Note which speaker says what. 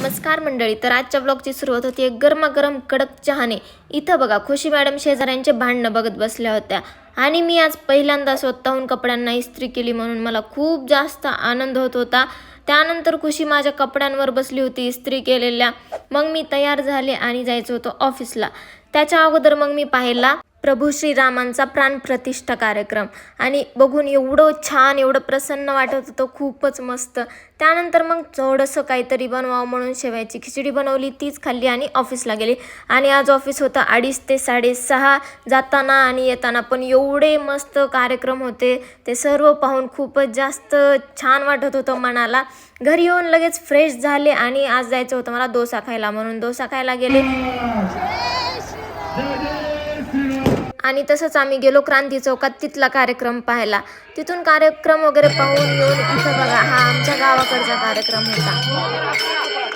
Speaker 1: नमस्कार मंडळी. तर आजच्या ब्लॉगची सुरुवात होती एक गरमागरम कडक चहाने. इथं बघा खुशी मॅडम शेजाऱ्यांचे भांडणं बघत बसल्या होत्या आणि मी आज पहिल्यांदा स्वतःहून कपड्यांना इस्त्री केली म्हणून मला खूप जास्त आनंद होत होता. त्यानंतर खुशी माझ्या कपड्यांवर बसली होती इस्त्री केलेल्या. मग मी तयार झाले आणि जायचं होतं ऑफिसला. त्याच्या अगोदर मग मी पाहिला प्रभू श्रीरामांचा प्राणप्रतिष्ठा कार्यक्रम आणि बघून एवढं छान एवढं प्रसन्न वाटत होतं, खूपच मस्त. त्यानंतर मग थोडंसं काहीतरी बनवावं म्हणून शेवयाची खिचडी बनवली, तीच खाल्ली आणि ऑफिसला गेली. आणि आज ऑफिस होतं 2:30 ते 6:30 जाताना आणि येताना पण एवढे मस्त कार्यक्रम होते. ते सर्व पाहून खूपच जास्त छान वाटत होतं मनाला. घरी येऊन लगेच फ्रेश झाले आणि आज जायचं होतं मला डोसा खायला म्हणून डोसा खायला गेले. आणि तसंच आम्ही गेलो क्रांती चौकात तिथला कार्यक्रम पाहायला. तिथून कार्यक्रम वगैरे पाहून येऊन इथं बघा हा आमच्या गावाकडचा कार्यक्रम होता.